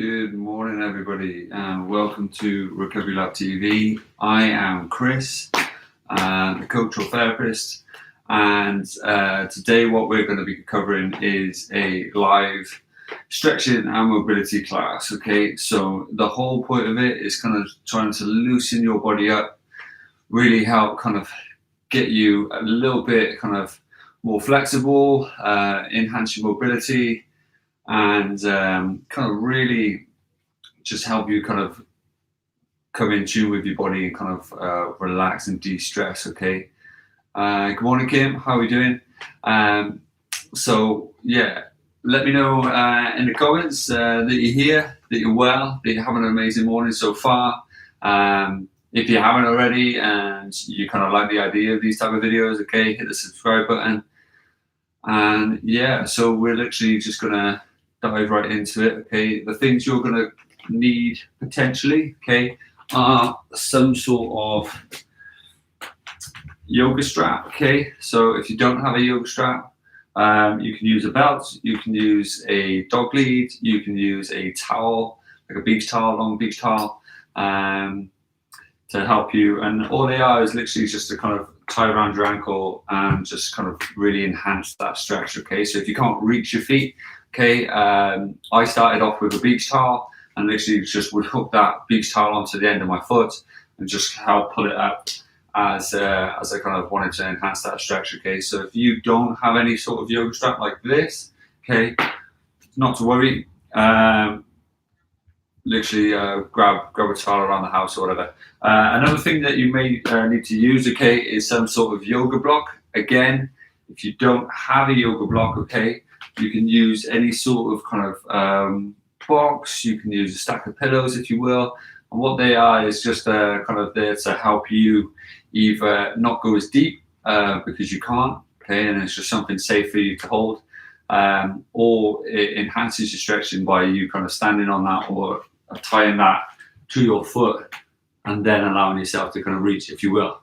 Good morning, everybody, and welcome to Recovery Lab TV. I am Chris, a coach or therapist, and today what we're going to be covering is a live stretching and mobility class. Okay, so the whole point of it is kind of trying to loosen your body up, really help kind of get you a little bit kind of more flexible, enhance your mobility, and kind of really just help you kind of come in tune with your body and kind of relax and de-stress. Okay. Good morning, Kim. How are we doing? So yeah, let me know in the comments that you're here, that you're well, that you're having an amazing morning so far. If you haven't already and you kind of like the idea of these type of videos, okay, hit the subscribe button. And yeah, so we're literally just gonna dive right into it. Okay, the things you're gonna need potentially, okay, are some sort of yoga strap. Okay, so if you don't have a yoga strap, you can use a belt, you can use a dog lead, you can use a towel, like a beach towel, long beach towel, to help you. And all they are is literally just to kind of tie around your ankle and just kind of really enhance that stretch. Okay, so if you can't reach your feet, okay, I started off with a beach towel and literally just would hook that beach towel onto the end of my foot and just help pull it up as I kind of wanted to enhance that stretch. Okay, so if you don't have any sort of yoga strap like this, okay, not to worry. Literally grab a towel around the house or whatever. Another thing that you may need to use, okay, is some sort of yoga block. Again, if you don't have a yoga block, okay, you can use any sort of kind of box. You can use a stack of pillows, if you will. And what they are is just kind of there to help you either not go as deep because you can't, okay, and it's just something safe for you to hold, or it enhances your stretching by you kind of standing on that or tying that to your foot and then allowing yourself to kind of reach, if you will.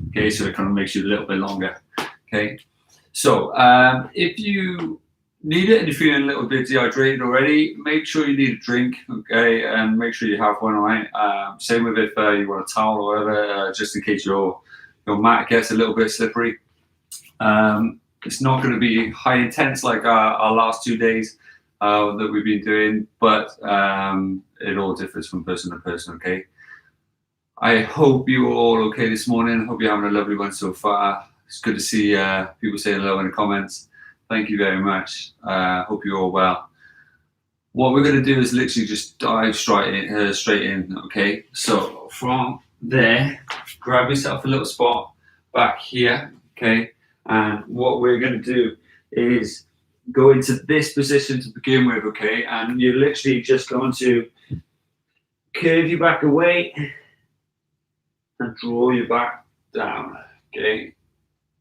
Okay, so it kind of makes you a little bit longer. Okay, so if you need it and you're feeling a little bit dehydrated already, make sure you need a drink, okay, and make sure you have one. All right. Same with if you want a towel or whatever, just in case your mat gets a little bit slippery. It's not going to be high intense like our last 2 days that we've been doing, but it all differs from person to person. Okay. I hope you are all okay this morning. I hope you're having a lovely one so far. It's good to see people say hello in the comments. Thank you very much. Hope you're all well. What we're going to do is literally just dive straight in. Okay. So from there, grab yourself a little spot back here. Okay. And what we're going to do is go into this position to begin with, okay? And you're literally just going to curve your back away and draw your back down, okay?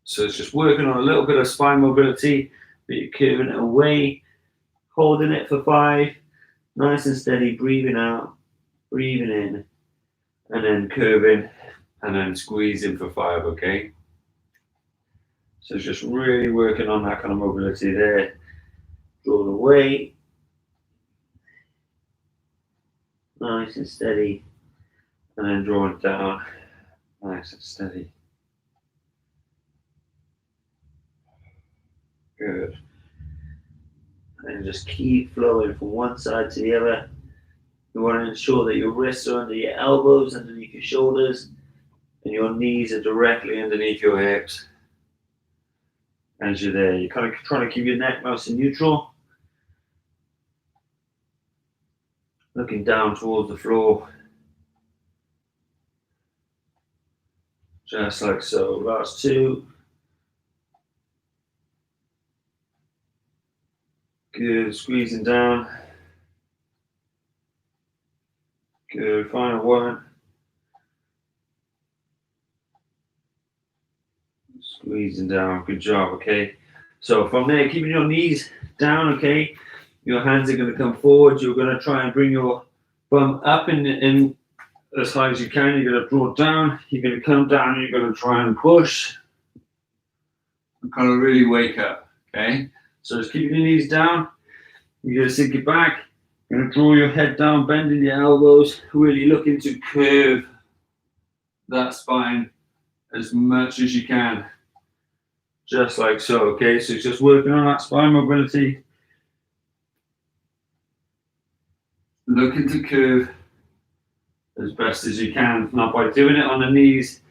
So it's just working on a little bit of spine mobility, but you're curving it away, holding it for 5, nice and steady, breathing out, breathing in, and then curving, and then squeezing for 5, okay? So it's just really working on that kind of mobility there. Drawn away, nice and steady, and then drawn down, nice and steady. Good. And just keep flowing from one side to the other. You want to ensure that your wrists are under your elbows, underneath your shoulders, and your knees are directly underneath your hips. As you're there, you're kind of trying to keep your neck nice and neutral. Looking down towards the floor. Just like so. Last 2. Good. Squeezing down. Good. Final 1. Squeezing down. Good job. Okay. So from there, keeping your knees down. Okay. Your hands are going to come forward. You're going to try and bring your bum up in as high as you can. You're going to draw down. You're going to come down. You're going to try and push. And kind of really wake up. Okay. So just keep your knees down. You're going to sink it back. You're going to draw your head down, bending your elbows, really looking to curve that spine as much as you can. Just like so, okay? So it's just working on that spine mobility. Looking to curve as best as you can. Now, by doing it on the knees,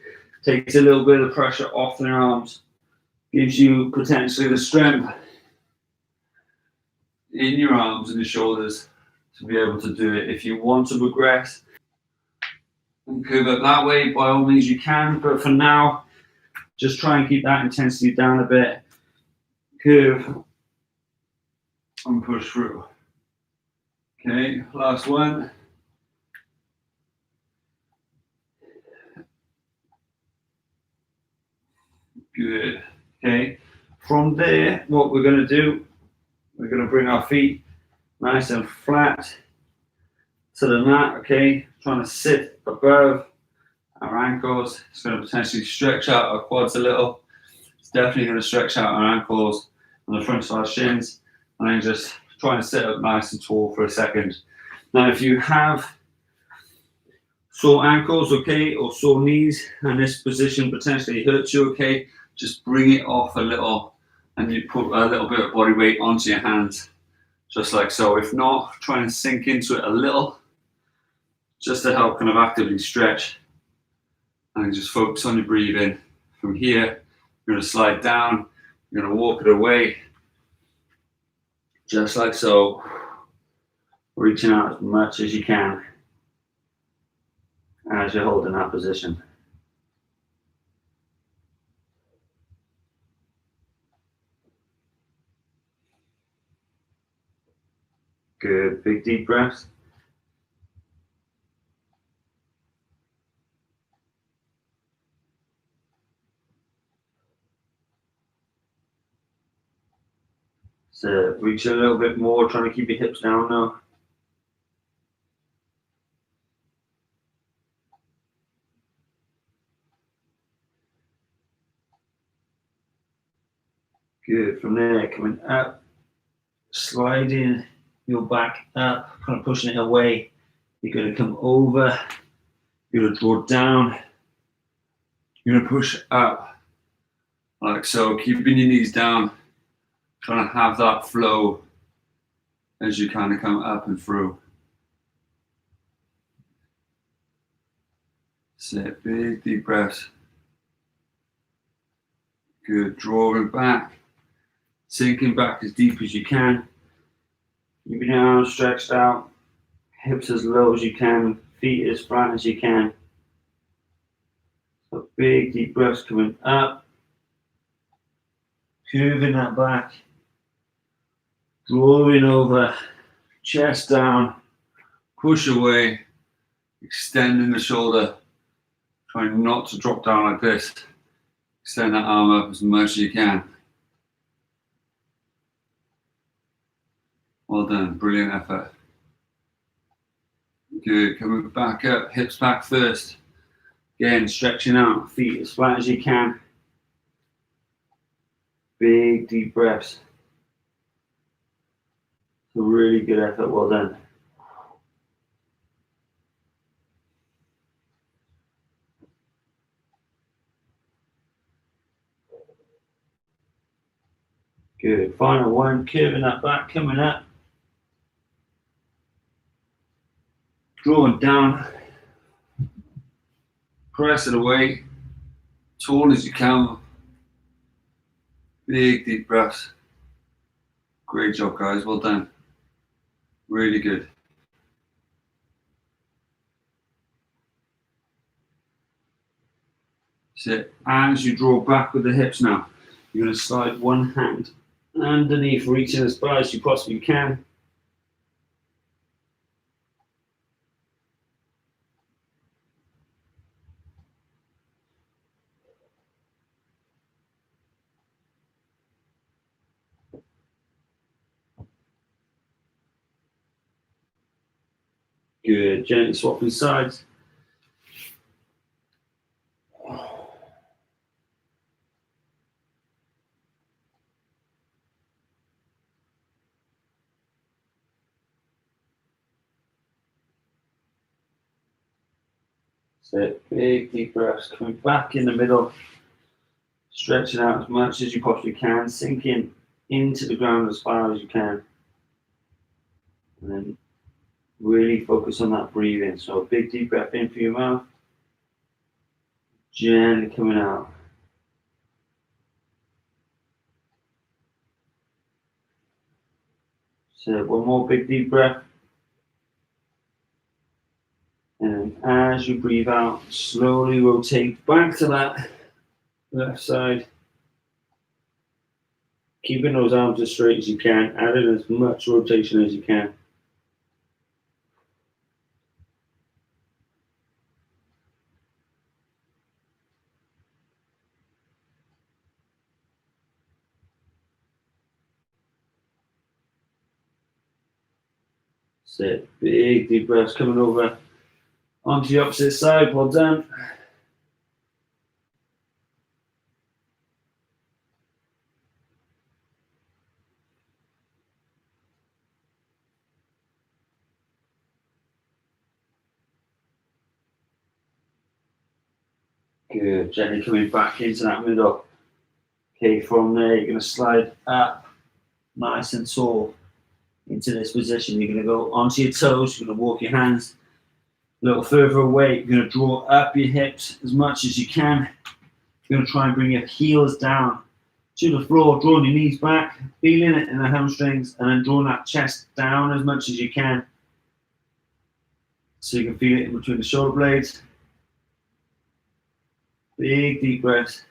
takes a little bit of pressure off the arms, gives you potentially the strength in your arms and your shoulders to be able to do it. If you want to progress and curve it that way, by all means you can, but for now, just try and keep that intensity down a bit. Curve and push through. Okay, last one. Good. Okay, from there, what we're going to do, we're going to bring our feet nice and flat to the mat, okay? Trying to sit above our ankles. It's going to potentially stretch out our quads a little. It's definitely going to stretch out our ankles on the front of our shins. And then just trying to sit up nice and tall for a second. Now, if you have sore ankles, okay, or sore knees, and this position potentially hurts you, okay, just bring it off a little and you put a little bit of body weight onto your hands, just like so. If not, try and sink into it a little, just to help kind of actively stretch. And just focus on your breathing. From here, you're going to slide down, you're going to walk it away, just like so, reaching out as much as you can as you're holding that position. Good, big deep breaths. So reach a little bit more, trying to keep your hips down now. Good, from there, coming up, sliding your back up, kind of pushing it away. You're going to come over, you're going to draw down, you're going to push up, like so, keeping your knees down, trying to have that flow as you kind of come up and through. Sit, big deep breaths. Good, drawing back, sinking back as deep as you can. Keeping your arms stretched out, hips as low as you can, feet as flat as you can. So big deep breaths coming up, curving that back, drawing over, chest down, push away, extending the shoulder, trying not to drop down like this. Extend that arm up as much as you can. Well done, brilliant effort. Good, coming back up, hips back first. Again, stretching out, feet as flat as you can. Big deep breaths. A really good effort, well done. Good, final one, curving that back, coming up. Drawing down, press it away, tall as you can. Big deep breaths. Great job, guys, well done. Really good. Sit. As you draw back with the hips now, you're going to slide one hand underneath, reaching as far as you possibly can. Good, gently swapping sides. So big deep breaths, coming back in the middle, stretching out as much as you possibly can, sinking into the ground as far as you can. And then really focus on that breathing. So a big deep breath in through your mouth, gently coming out. So one more big deep breath. And as you breathe out, slowly rotate back to that left side. Keeping those arms as straight as you can, adding as much rotation as you can. So big deep breaths coming over onto the opposite side. Well done. Good. Gently coming back into that middle. Okay, from there you're going to slide up nice and tall into this position. You're going to go onto your toes. You're going to walk your hands a little further away. You're going to draw up your hips as much as you can. You're going to try and bring your heels down to the floor, drawing your knees back, feeling it in the hamstrings, and then drawing that chest down as much as you can. So you can feel it in between the shoulder blades. Big deep breaths.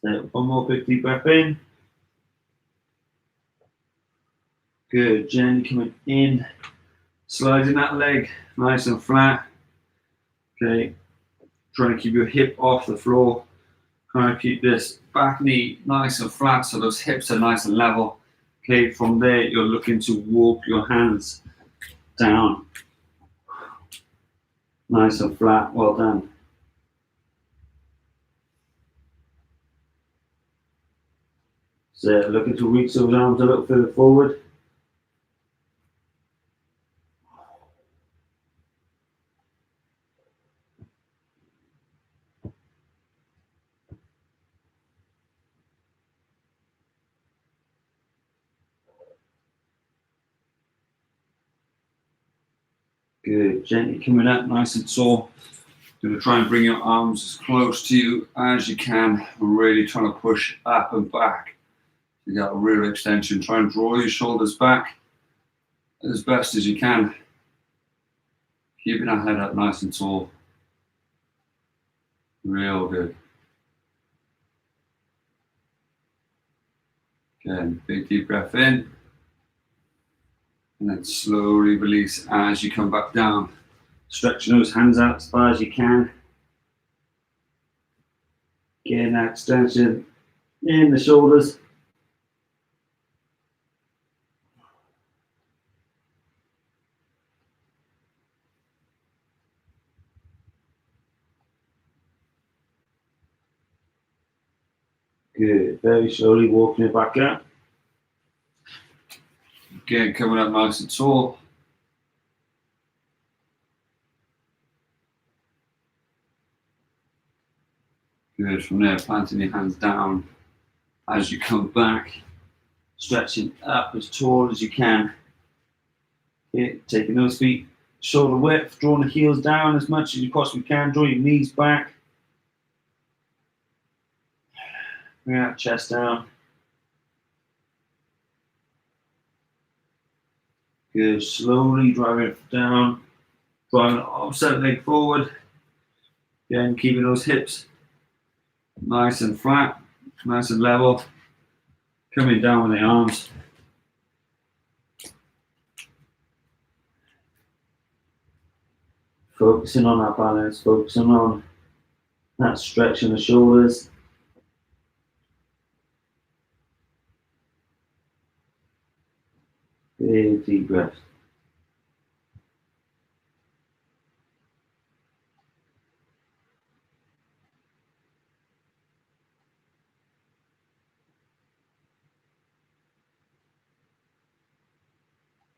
So one more big deep breath in. Good. Gently coming in, sliding that leg nice and flat. Okay. Trying to keep your hip off the floor. Trying to keep this back knee nice and flat so those hips are nice and level. Okay, from there you're looking to walk your hands down. Nice and flat, well done. So looking to reach those arms a little further forward. Good, gently coming up nice and tall. Going to try and bring your arms as close to you as you can. Really trying to push up and back. You got a real extension. Try and draw your shoulders back as best as you can. Keeping that head up nice and tall. Real good. Again, big deep breath in. And then slowly release as you come back down. Stretching those hands out as far as you can. Getting that extension in the shoulders. Good. Very slowly walking it back up. Again, coming up nice and tall. Good. From there, planting your hands down as you come back. Stretching up as tall as you can. Okay, taking those feet shoulder width, drawing the heels down as much as you possibly can. Draw your knees back. Bring that chest down. Good. Slowly driving it down. Driving the opposite leg forward. Again, keeping those hips nice and flat, nice and level. Coming down with the arms. Focusing on that balance, focusing on that stretch in the shoulders. Big deep breath.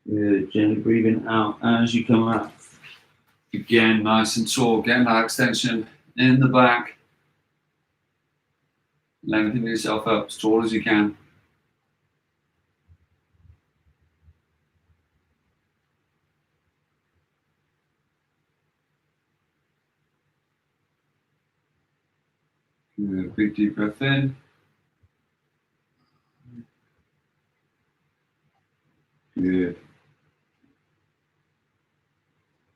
Good. Gently breathing out as you come up. Again, nice and tall. Getting that extension in the back. Lengthening yourself up as tall as you can. Good. Big deep breath in. Good.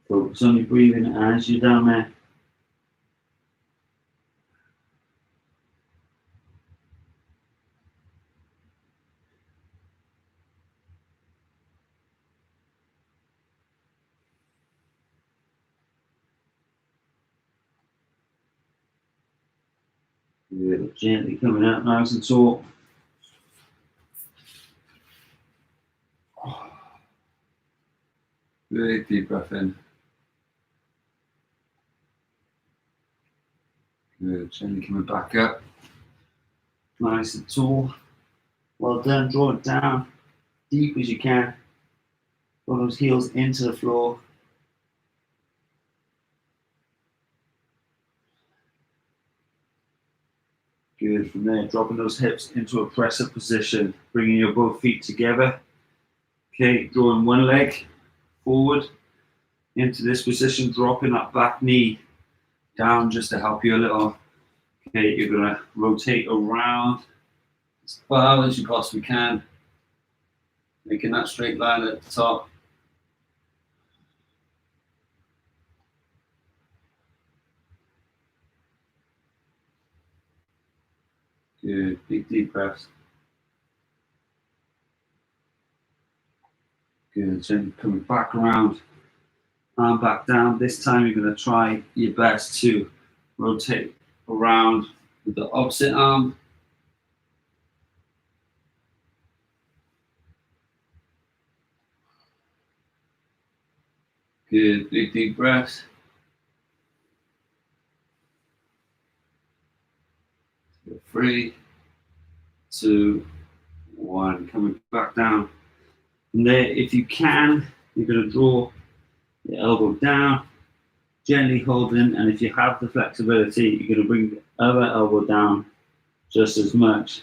Focus on your breathing as you're down there. Good. Gently coming out nice and tall. Big deep breath in. Good. Gently coming back up. Nice and tall. Well done. Draw it down deep as you can. Draw those heels into the floor. Good. From there, dropping those hips into a press-up position, bringing your both feet together. Okay, drawing one leg forward into this position, dropping that back knee down just to help you a little. Okay, you're going to rotate around as far as you possibly can, making that straight line at the top. Good. Big deep breaths. Good. Then coming back around, arm back down. This time you're going to try your best to rotate around with the opposite arm. Good. Big deep breaths. 3, 2, 1. Coming back down. From there, if you can, you're going to draw your elbow down, gently holding, and if you have the flexibility, you're going to bring the other elbow down just as much,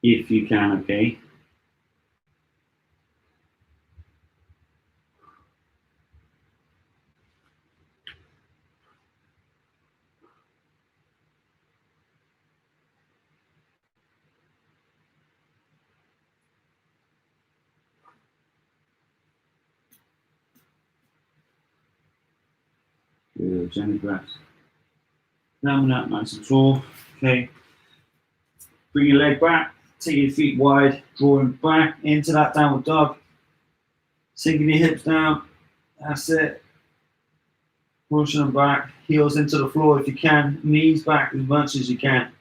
if you can, okay? Good, gently breaths. Coming up nice and tall, okay? Bring your leg back, take your feet wide, drawing back into that downward dog. Sinking your hips down, that's it. Pushing them back, heels into the floor if you can, knees back as much as you can.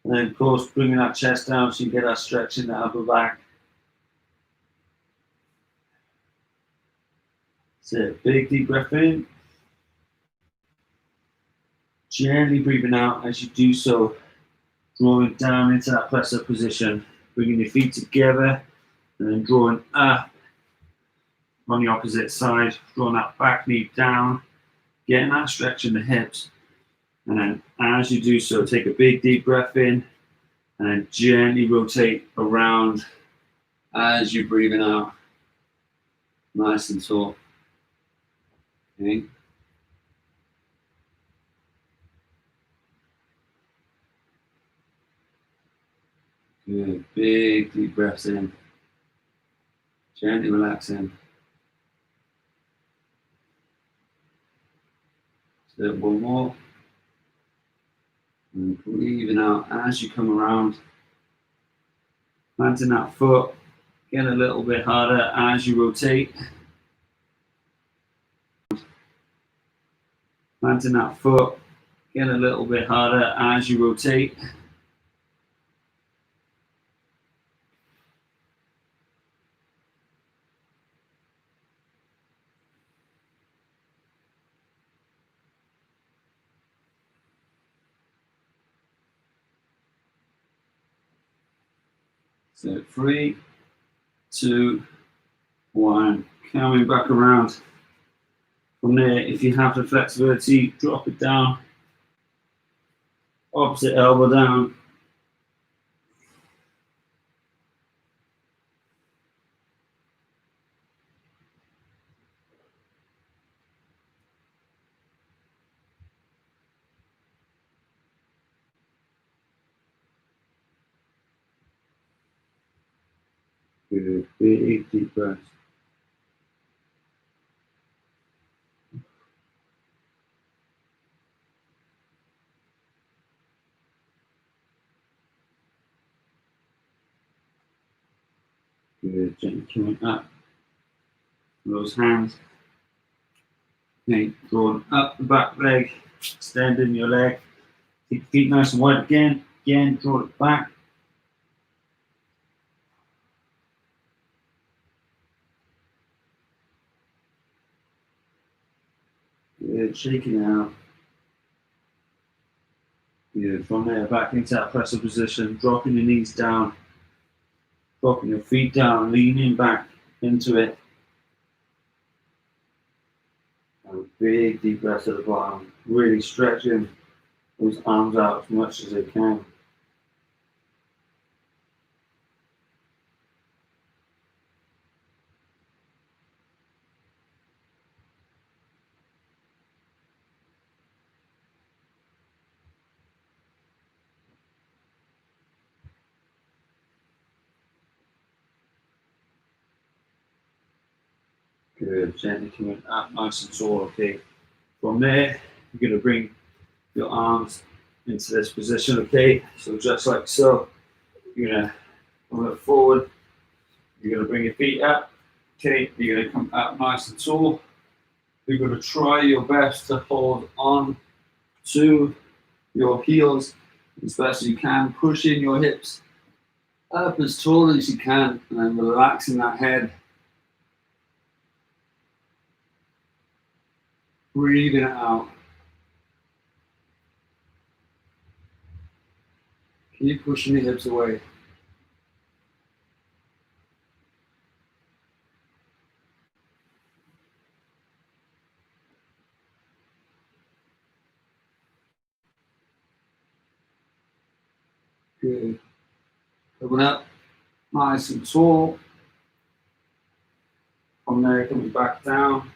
And then, of course, bringing that chest down so you get that stretch in the upper back. That's it. Big deep breath in. Gently breathing out as you do so. Drawing down into that press-up position. Bringing your feet together and then drawing up on the opposite side. Drawing that back knee down. Getting that stretch in the hips. And then as you do so, take a big deep breath in and then gently rotate around as you're breathing out. Nice and tall. Okay. Good. Big deep breaths in. Gently relaxing. So one more. And breathing out as you come around. Planting that foot. Get a little bit harder as you rotate. Planting that foot. Get a little bit harder as you rotate. So 3, 2, One, coming back around. From there, if you have the flexibility, drop it down. Opposite elbow down. Good, big deep breath. Good, gently coming up. Those hands. Okay, going up the back leg, extending your leg. Keep your feet nice and wide again. Again, draw it back. Good, shaking out. Good, from there, back into that pressure position, dropping your knees down, dropping your feet down, leaning back into it. And a big deep breath at the bottom, really stretching those arms out as much as they can. Good, gently coming up nice and tall, okay. From there, you're going to bring your arms into this position, okay. So just like so, you're going to look forward, you're going to bring your feet up, okay. You're going to come up nice and tall. You're going to try your best to hold on to your heels as best as you can, pushing your hips up as tall as you can, and then relaxing that head. Breathing it out. Keep pushing the hips away. Good. Open up, nice and tall. From there, coming back down.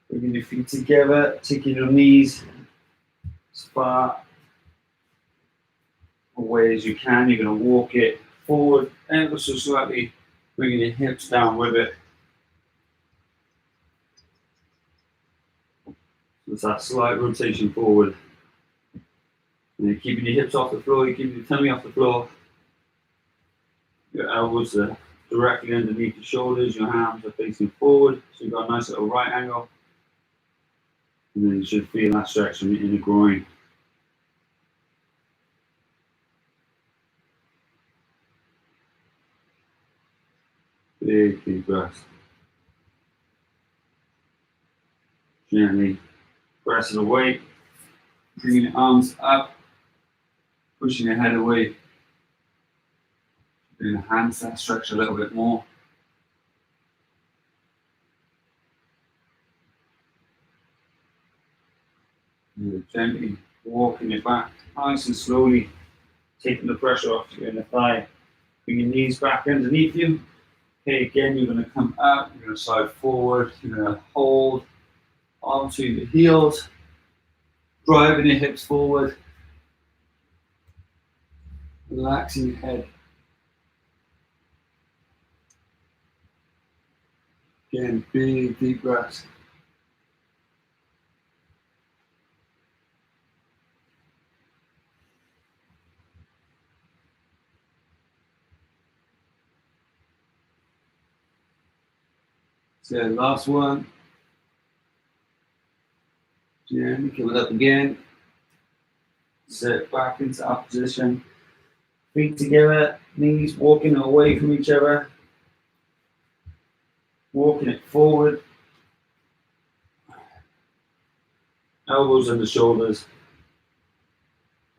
Bringing your feet together, taking your knees as far away as you can. You're going to walk it forward, ever so slightly, bringing your hips down with it. There's that slight rotation forward. And you're keeping your hips off the floor, you're keeping your tummy off the floor. Your elbows are directly underneath your shoulders, your hands are facing forward, so you've got a nice little right angle. And then you should feel that stretch in the groin. Big deep breath. Gently press it away, bringing your arms up, pushing your head away. Doing the hands that stretch a little bit more. And gently walking it back, nice and slowly, taking the pressure off your inner thigh. Bring your knees back underneath you. Okay, again, you're going to come up, you're going to slide forward, you're going to hold onto the heels, driving your hips forward, relaxing your head. Again, big deep breaths. So last one. Gently coming up again. Sit back into our position. Feet together, knees walking away from each other. Walking it forward. Elbows under shoulders.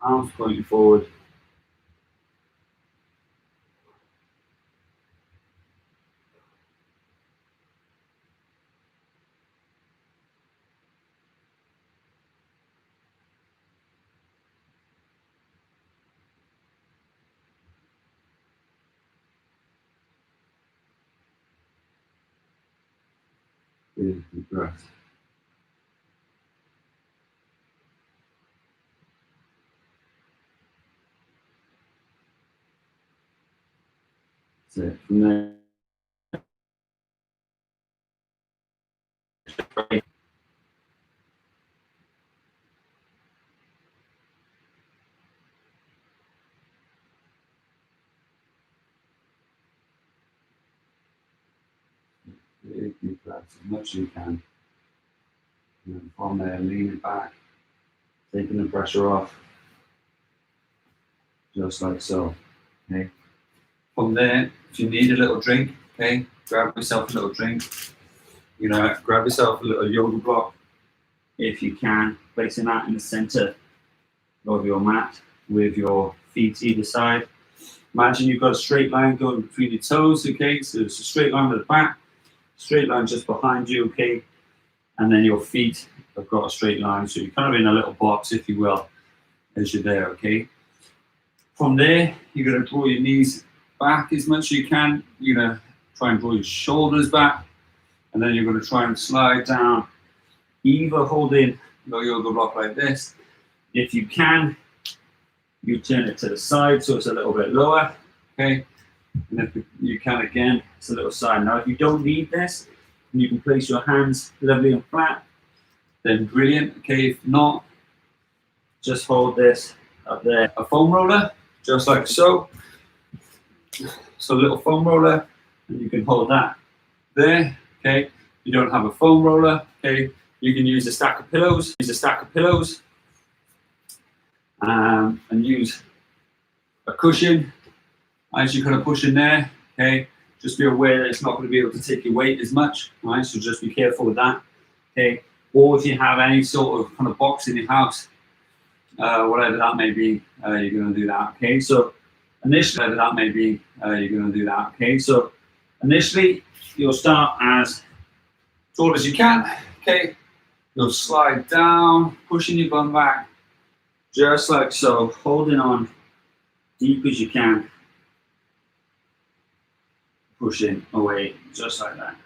Arms pointing forward. Good, deep breath. That's it. From there, big deep breaths as much as you can. And then from there, lean it back, taking the pressure off, just like so. Okay. From there, if you need a little drink, okay, grab yourself a little drink. Grab yourself a little yoga block if you can, placing that in the center of your mat with your feet either side. Imagine you've got a straight line going between your toes, okay? So it's a straight line at the back, straight line just behind you, okay? And then your feet have got a straight line, so you're kind of in a little box, if you will, as you're there, okay? From there, you're going to draw your knees back as much as you can. You're going to try and draw your shoulders back, and then you're going to try and slide down, either holding your yoga block like this. If you can, you turn it to the side so it's a little bit lower, okay? And if you can, again, it's a little side. Now, if you don't need this, you can place your hands levelly and flat, then brilliant, okay? If not, just hold this up there. A foam roller, just like so. So a little foam roller, and you can hold that there, okay? You don't have a foam roller, okay? You can use a stack of pillows, and use a cushion as you kind of push in there, okay? Just be aware that it's not going to be able to take your weight as much, right? So just be careful with that, okay? Or if you have any sort of kind of box in your house, whatever that may be, you're going to do that, okay? So initially, you'll start as tall as you can, okay? You'll slide down, pushing your bum back, just like so, holding on deep as you can, pushing away, just like that.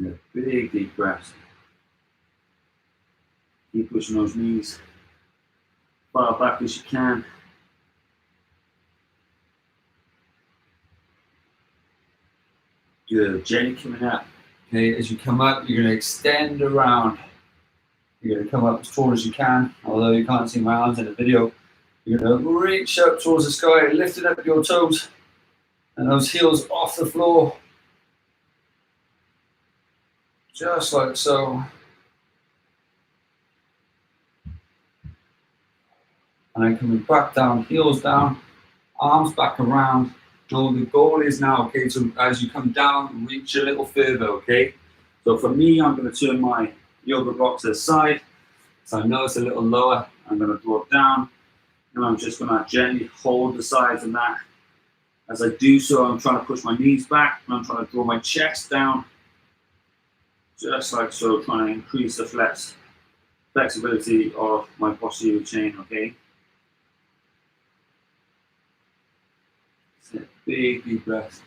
So big deep breaths. Keep pushing those knees far back as you can. Good, gently coming up. Okay, as you come up, you're going to extend around. You're going to come up as tall as you can, although you can't see my arms in the video. You're going to reach up towards the sky, lifting up your toes and those heels off the floor. Just like so. And then coming back down, heels down, arms back around. So the goal is now, okay, so as you come down, reach a little further, okay? So for me, I'm going to turn my yoga block to the side. So I know it's a little lower. I'm going to draw it down. And I'm just going to gently hold the sides of that. As I do so, I'm trying to push my knees back. And I'm trying to draw my chest down. Just like so, trying to increase the flexibility of my posterior chain, okay? Big deep breath.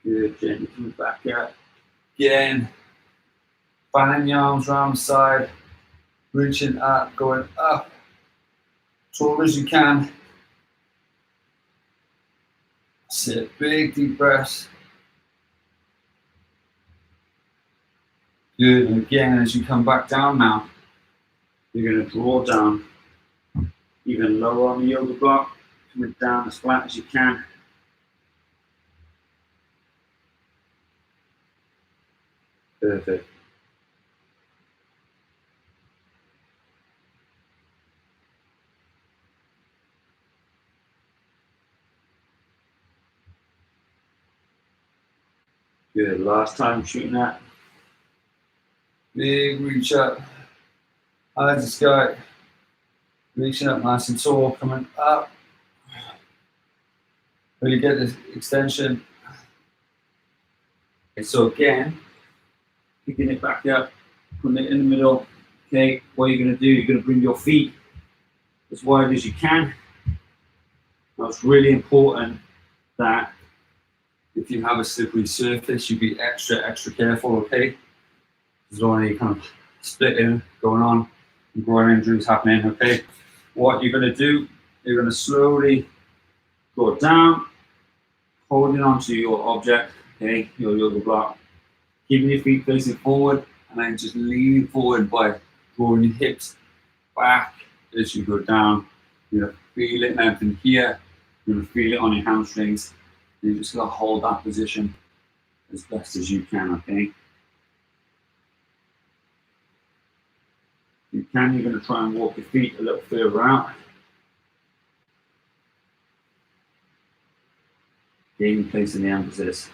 Good, gently coming back up. Again, fanning your arms around the side, reaching up, going up, tall as you can. Sit, big deep breaths. Good, and again, as you come back down now, you're going to draw down even lower on the yoga block, coming down as flat as you can. Perfect. Good, last time shooting that. Big reach up, high as the sky. Reaching up nice and tall, coming up. Really get this extension. Okay, so again, picking it back up, putting it in the middle, Okay, what you're going to do, you're going to bring your feet as wide as you can. Now it's really important that if you have a slippery surface, you be extra careful, okay? There's no any kind of splitting going on, and groin injuries happening, okay? What you're going to do, you're going to slowly go down, holding onto your object, okay, your yoga block, keeping your feet facing forward, and then just leaning forward by drawing your hips back as you go down. You're going to feel it lengthen here, you're going to feel it on your hamstrings. You're just going to hold that position as best as you can, okay? If you can, you're going to try and walk your feet a little further out. Again, placing the emphasis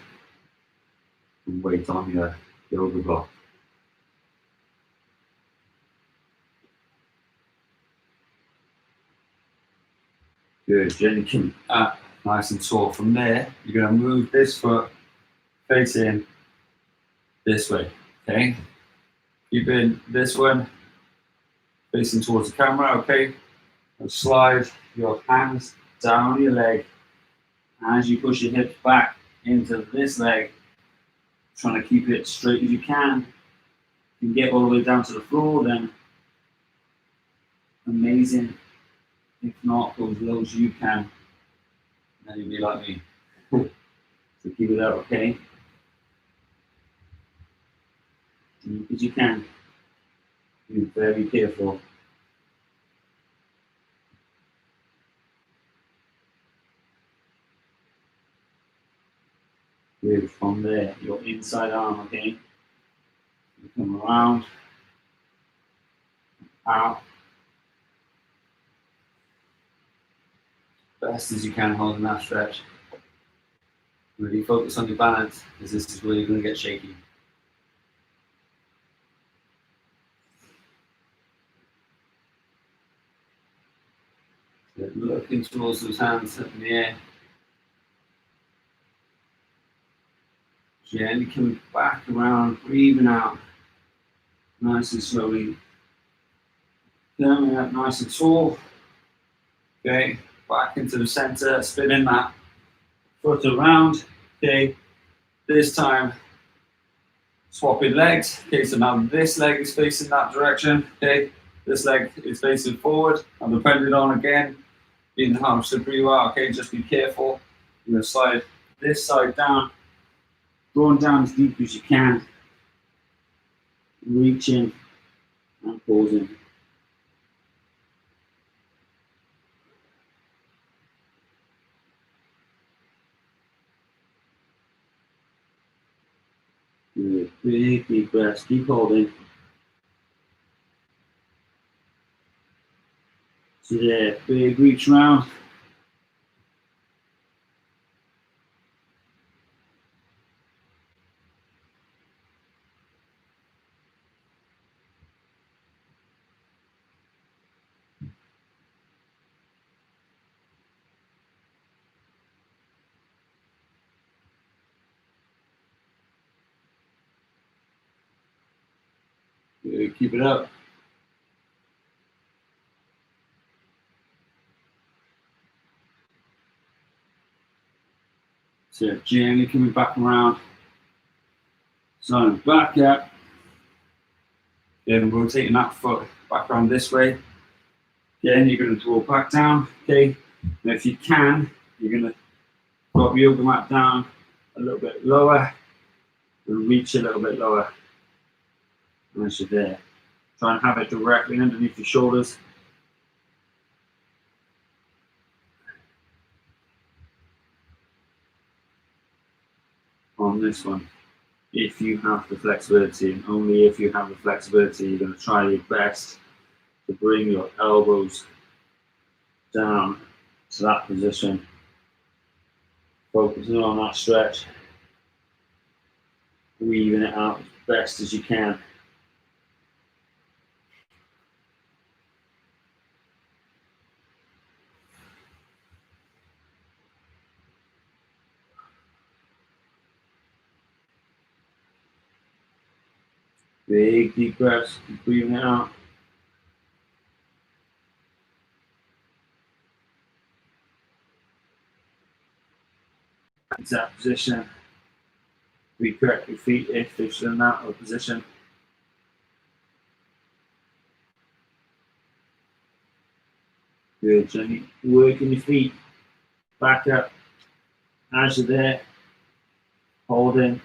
and weight on your yoga block. Good, gently come up nice and tall. From there, you're going to move this foot facing this way, okay? Keeping this one facing towards the camera, okay? And slide your hands down your leg as you push your hips back into this leg, trying to keep it straight as you can. If you can get all the way down to the floor, then amazing. If not, go as low as you can. Then you'll be like me. So keep it up, okay? As you can. Be very careful. Good. From there, your inside arm, okay? You come around, out. Best as you can, holding that stretch. Really focus on your balance, because this is where you're going to get shaky. So looking towards those hands up in the air. Gently coming back around, breathing out. Nice and slowly. Coming up nice and tall. Okay, back into the center, spinning that foot around. Okay, this time swapping legs. Okay, so now this leg is facing that direction. Okay, this leg is facing forward. And depending on again, being how slippery you are. Okay, just be careful. You're gonna slide this side down, going down as deep as you can, reaching and pausing. Good. Big deep breaths. Keep holding. So yeah, big reach round. Good. Keep it up. So gently coming back around. So back up. Then rotating that foot back around this way. Again, you're going to draw back down. Okay. And if you can, you're going to drop your yoga mat down a little bit lower and reach a little bit lower. Once you're there, try and have it directly underneath your shoulders. On this one, if you have the flexibility, and only if you have the flexibility, you're going to try your best to bring your elbows down to that position, focusing on that stretch, breathing it out as best as you can. Big deep breaths, breathing it out. into that position. Recorrect your feet if they're still in that position. Good, gently working your feet back up as you're there, holding.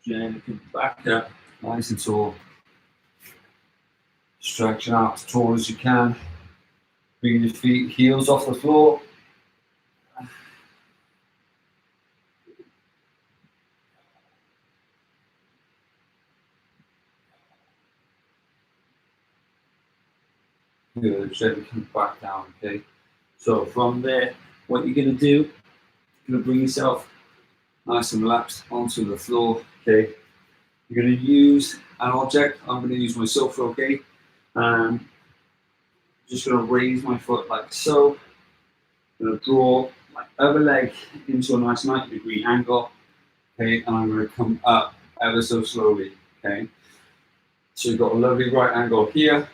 Gently come back up, nice and tall. Stretching out as tall as you can. Bringing your feet, heels off the floor. Good, gently come back down, okay? So from there, what you're going to do, you're going to bring yourself nice and relaxed onto the floor, okay? You're going to use an object. I'm going to use my sofa, okay? Just going to raise my foot like so. I'm going to draw my other leg into a nice 90-degree angle, okay? And I'm going to come up ever so slowly, okay? So you've got a lovely right angle here.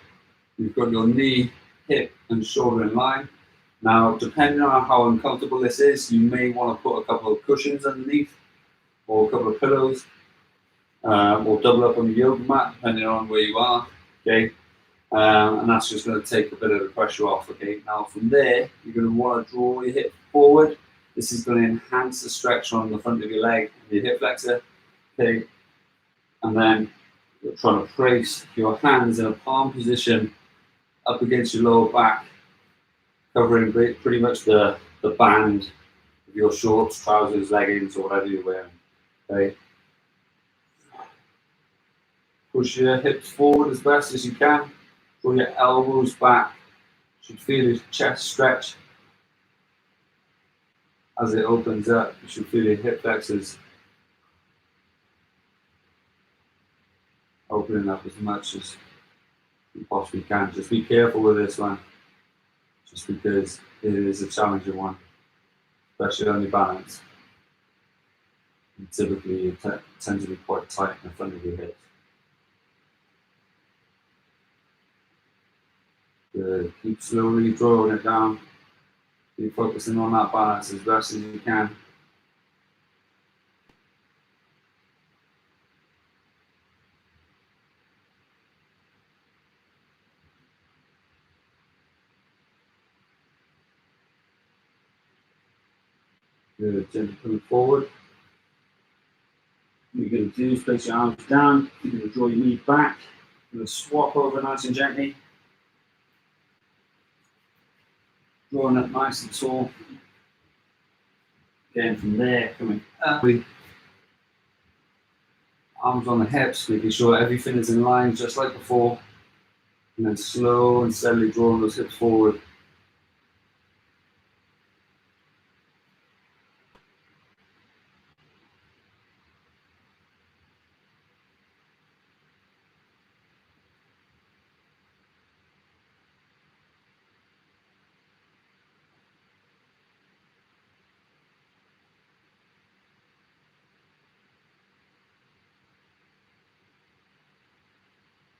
You've got your knee, hip, and shoulder in line. Now, depending on how uncomfortable this is, you may want to put a couple of cushions underneath, or a couple of pillows, or double up on the yoga mat, depending on where you are, okay? And that's just going to take a bit of the pressure off, okay? Now, from there, you're going to want to draw your hip forward. This is going to enhance the stretch on the front of your leg and your hip flexor, okay? And then you're trying to place your hands in a palm position up against your lower back, covering pretty much the band of your shorts, trousers, leggings, or whatever you're wearing. Okay. Push your hips forward as best as you can. Draw your elbows back. You should feel your chest stretch as it opens up. You should feel your hip flexors opening up as much as you possibly can. Just be careful with this one, just because it is a challenging one, especially on your balance. And typically, you tend to be quite tight in the front of your hips. Good. Keep slowly drawing it down. Keep focusing on that balance as best as you can. Good, gently coming forward. What you're going to do is place your arms down. You're going to draw your knee back. You're going to swap over nice and gently. Drawing up nice and tall. Again, from there, coming up. Arms on the hips, making sure everything is in line just like before. And then slow and steadily drawing those hips forward.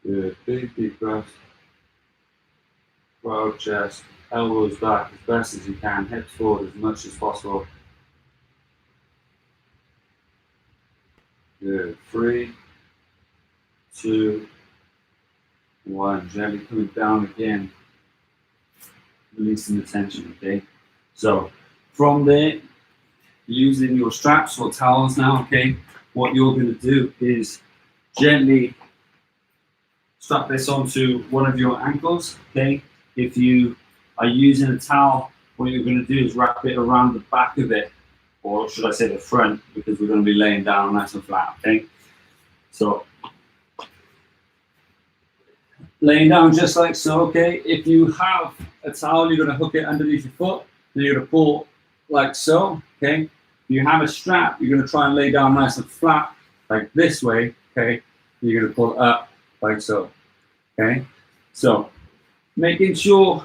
Good, big deep breath. Proud chest, elbows back as best as you can, hips forward as much as possible. Good, 3, 2, 1. Gently coming down again, releasing the tension, okay? So from there, using your straps or towels now, okay? What you're going to do is gently strap this onto one of your ankles, okay? If you are using a towel, what you're going to do is wrap it around the back of it, or should I say the front, because we're going to be laying down nice and flat, okay? So, laying down just like so, okay? If you have a towel, you're going to hook it underneath your foot, and you're going to pull like so, okay? If you have a strap, you're going to try and lay down nice and flat, like this way, okay? You're going to pull up like so, okay? So, making sure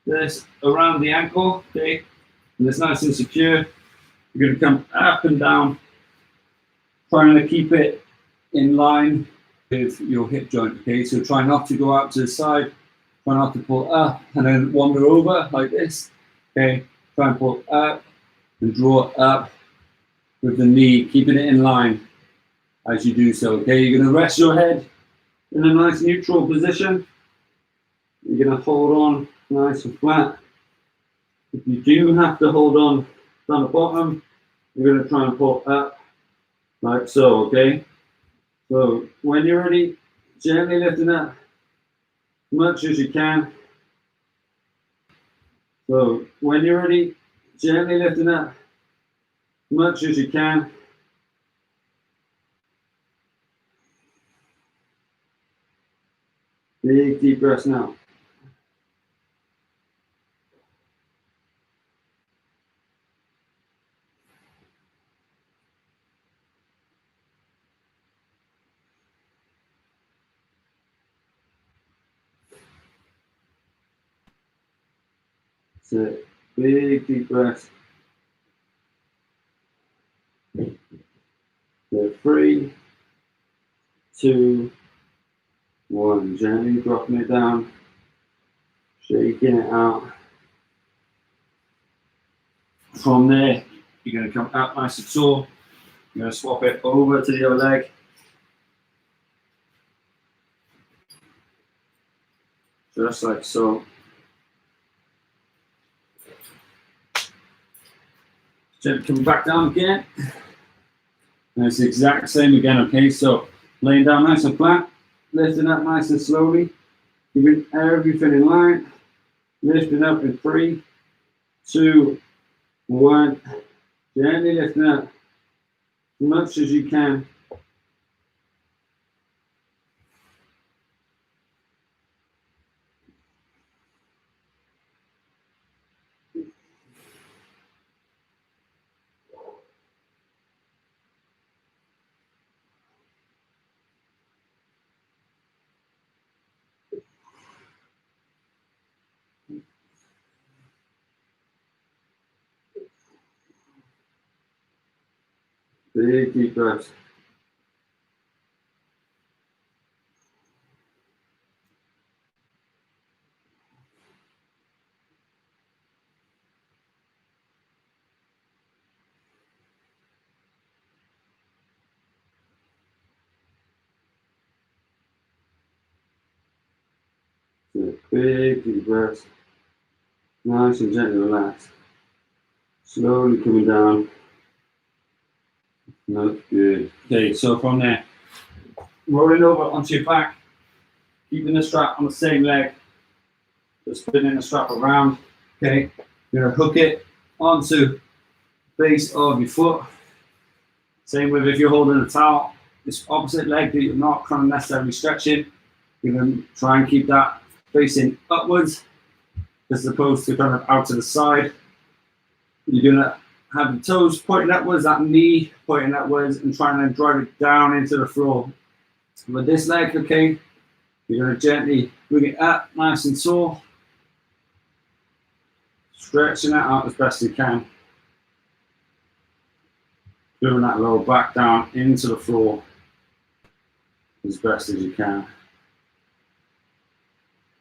this around the ankle, okay? And it's nice and secure. You're going to come up and down, trying to keep it in line with your hip joint, okay? So try not to go out to the side, try not to pull up and then wander over like this, okay? Try and pull up and draw up with the knee, keeping it in line as you do so, okay? You're gonna rest your head in a nice neutral position. You're gonna hold on nice and flat. If you do have to hold on down the bottom, you're gonna try and pull up like so, okay? So when you're ready, gently lifting up as much as you can. So when you're ready, gently lifting up as much as you can. Big deep breaths now. That's it. Big deep breaths. So 3, 2, 1. Gently dropping it down, shaking it out. From there, you're going to come out nice and tall. You're going to swap it over to the other leg. Just like so. Gently coming back down again. And it's the exact same again, okay? So laying down nice and flat, lifting up nice and slowly, keeping everything in line, lifting up in 3, 2, 1. Gently lifting up as much as you can. Big deep breaths. So big deep breaths. Nice and gently relax. Slowly coming down. That's good. Okay, so from there, rolling over onto your back, keeping the strap on the same leg, just spinning the strap around. Okay, you're gonna hook it onto the base of your foot. Same with if you're holding a towel, this opposite leg that you're not kind of necessarily stretching, you're gonna try and keep that facing upwards as opposed to kind of out to the side. You're gonna have the toes pointing upwards, that knee pointing upwards, and trying to drive it down into the floor. With this leg, okay, you're gonna gently bring it up, nice and tall, stretching it out as best you can. Moving that lower back down into the floor as best as you can.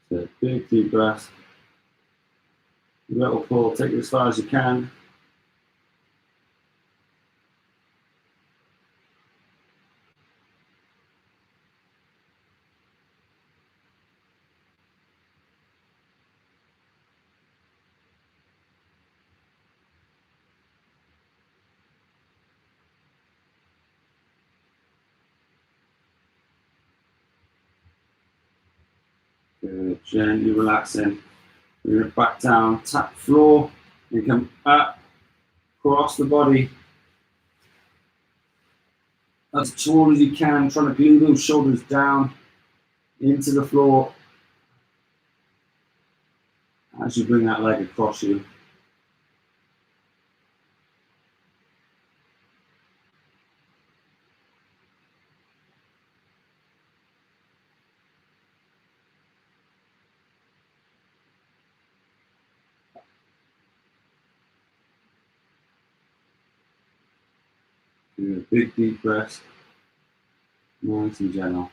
So big deep breath. Little pull, take it as far as you can. Good. Gently relaxing. Bring it back down, tap the floor, and come up, across the body. As tall as you can, trying to glue those shoulders down into the floor as you bring that leg across you. Do a big deep breath, nice and gentle.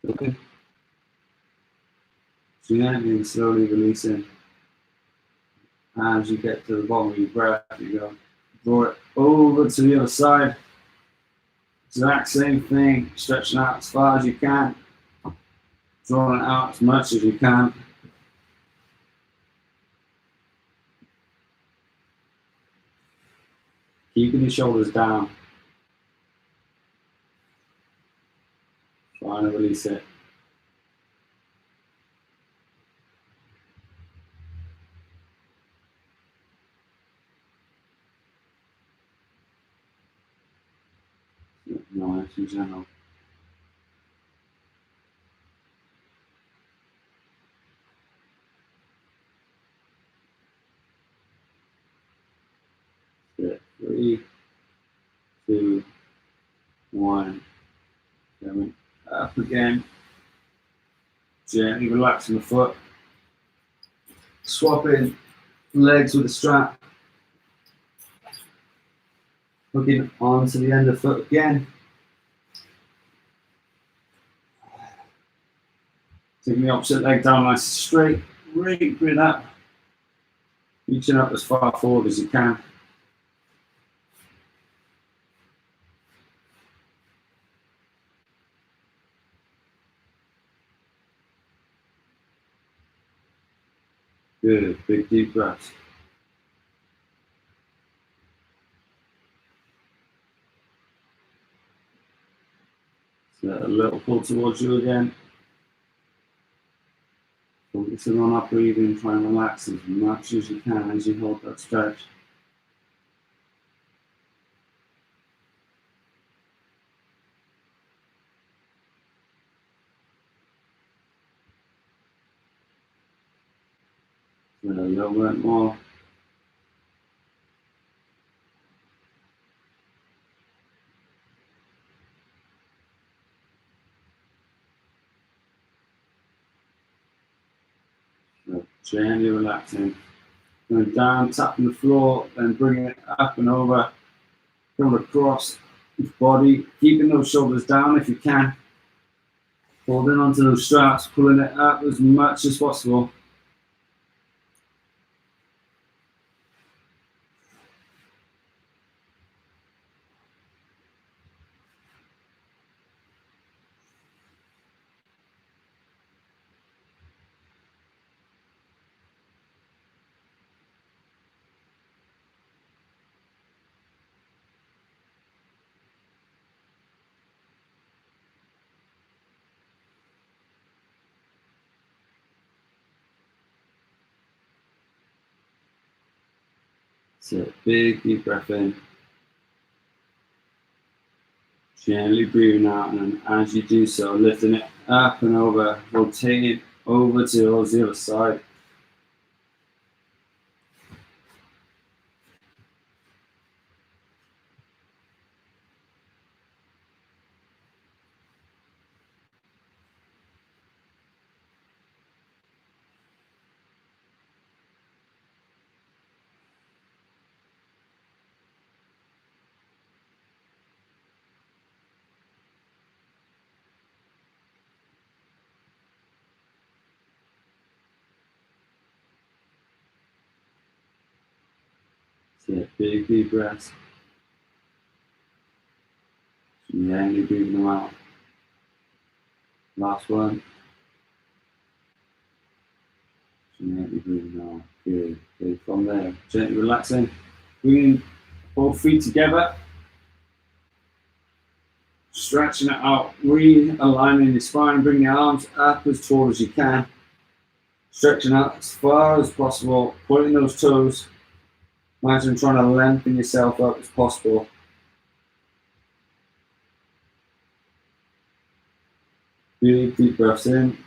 Okay. Gently and slowly releasing. As you get to the bottom of your breath, you go draw it over to the other side. Exact same thing, stretching out as far as you can, drawing it out as much as you can. Keeping your shoulders down. Trying to release it. Nice and gentle. Good. 3, 2, 1. Going up again. Gently relaxing the foot. Swapping legs with the strap. Hooking onto the end of the foot again. Taking the opposite leg down nice and straight. Really bring it up. Reaching up as far forward as you can. Good. Big deep breaths. So a little pull towards you again. Focusing on our breathing, try and relax as much as you can as you hold that stretch. And a little bit more. So gently relaxing. Going down, tapping the floor, then bringing it up and over. Going across your body, keeping those shoulders down if you can. Holding onto those straps, pulling it up as much as possible. So big deep breath in. Gently breathing out, and as you do so, lifting it up and over, rotating over towards the other side. So big deep breaths. Gently breathing them out. Last one. Gently breathing out. Good. Good. From there, gently relaxing. Bringing both feet together. Stretching it out. Realigning your spine. Bring your arms up as tall as you can. Stretching out as far as possible. Pulling those toes. Imagine trying to lengthen yourself up as possible. Big deep breaths in.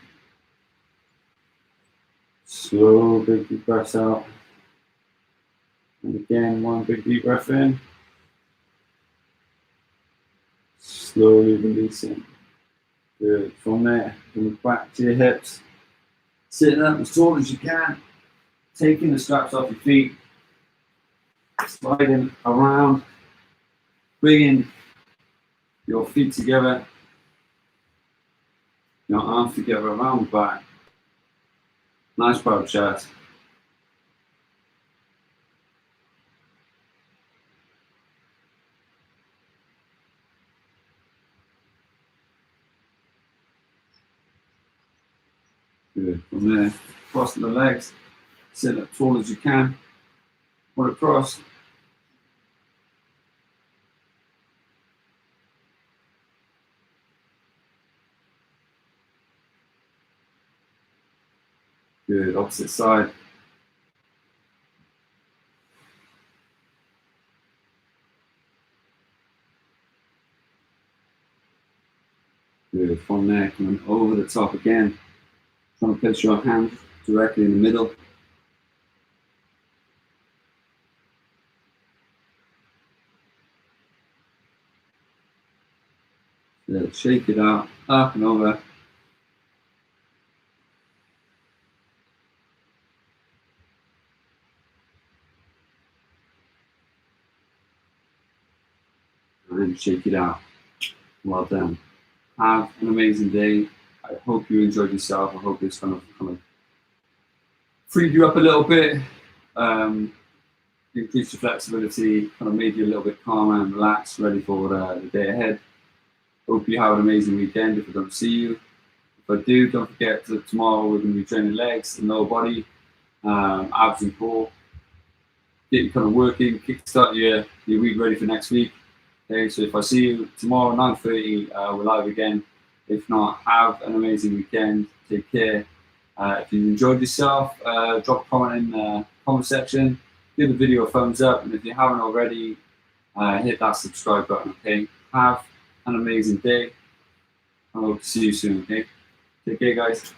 Slow big deep breaths out. And again, one big deep breath in. Slowly releasing. Good. From there, coming back to your hips. Sitting up as tall as you can. Taking the straps off your feet. Sliding around. Bringing your feet together. Your arms together around the back. Nice proud chest. Good. From there, cross the legs. Sit up tall as you can. Put across. Good. Opposite side. Good. From there, coming over the top again. Trying to place your hand directly in the middle. Good. Shake it out, up and over. And shake it out. Well done. Have an amazing day. I hope you enjoyed yourself. I hope this kind of freed you up a little bit, increased your flexibility, kind of made you a little bit calmer and relaxed, ready for the day ahead. Hope you have an amazing weekend if I don't see you. If I do, don't forget that tomorrow we're going to be training legs and lower body, abs and core. Get you kind of working, kickstart your week ready for next week. Okay, so if I see you tomorrow 9:30, we're live again. If not, have an amazing weekend. Take care. If you enjoyed yourself, drop a comment in the comment section. Give the video a thumbs up, and if you haven't already, hit that subscribe button. Okay, have an amazing day. I hope to see you soon. Okay, take care, guys.